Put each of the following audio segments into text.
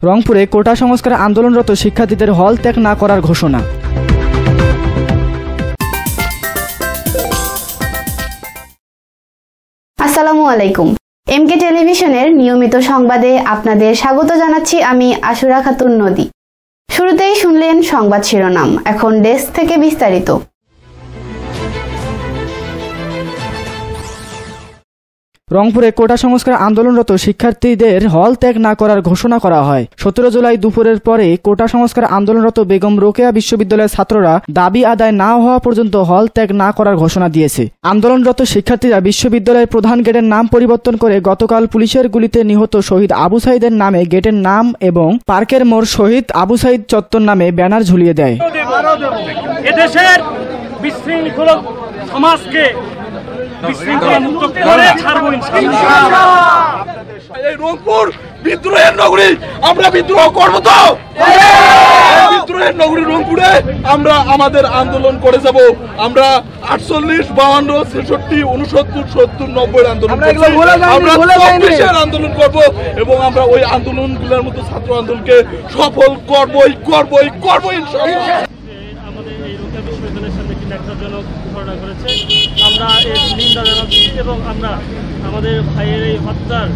রংপুরে কোটা সংস্কার আন্দোলনরত শিক্ষার্থীদের হল ত্যাগ না করার ঘোষণা। আসসালামু আলাইকুম। এমকে টেলিভিশনের নিয়মিত সংবাদে আপনাদের স্বাগত জানাচ্ছি আমি আশুরা খাতুন নদী। শুরুতেই শুনলেন সংবাদ শিরোনাম, এখন ডেস্ক থেকে বিস্তারিত। রংপুরে কোটা সংস্কার আন্দোলনরত শিক্ষার্থীদের হল ত্যাগ না করার ঘোষণা করা হয়। 17 জুলাই দুপুরের পরে কোটা সংস্কার আন্দোলনরত বেগম রোকেয়া বিশ্ববিদ্যালয়ের ছাত্ররা দাবি আদায় না হওয়া পর্যন্ত হল ত্যাগ না করার ঘোষণা দিয়েছে। আন্দোলনরত শিক্ষার্থীরা বিশ্ববিদ্যালয়ের প্রধান গেটের নাম পরিবর্তন করে গতকাল পুলিশের গুলিতে নিহত শহীদ আবু সাইদের নামে গেটের নাম এবং পার্কের মোড় শহীদ আবু সাইদ চত্বর নামে ব্যানার ঝুলিয়ে দেয়। এদেশের বিশৃঙ্খল সমাজকে রংপুর বিদ্রোহের নগরী, আমরা বিদ্রোহ করবো তো বিদ্রোহের নগরী রংপুরে আমরা আমাদের আন্দোলন করে যাব। আমরা 48, 52, 66, 69, 70, 90 আন্দোলন আন্দোলন করব এবং আমরা ওই আন্দোলনগুলোর মতো ছাত্র আন্দোলনকে সফল করবই ইনশাআল্লাহ। আমাদের এই রোকেয়া বিশ্ববিদ্যালয়ের সামনে একটি ন্যাক্কারজনক ঘটনা ঘটেছে, আমরা এর নিন্দা জানাচ্ছি এবং আমরা আমাদের ভাইয়ের এই হত্যার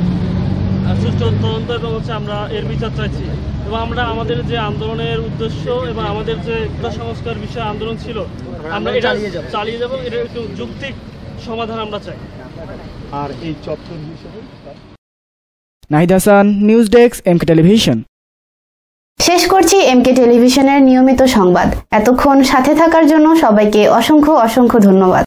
সুষ্ঠু তদন্ত এবং আমরা এর বিচার চাইছি এবং আমরা আমাদের যে আন্দোলনের উদ্দেশ্য এবং আমাদের যে কোটা সংস্কার বিষয়ে আন্দোলন ছিল আমরা এটা চালিয়ে যাব। এর একটু যৌক্তিক সমাধান আমরা চাই। আর এই চত্বর হিসেবে Nahid Hasan, news desk, MK television. শেষ করছি এমকে টেলিভিশনের নিয়মিত সংবাদ। এতক্ষণ সাথে থাকার জন্য সবাইকে অসংখ্য ধন্যবাদ।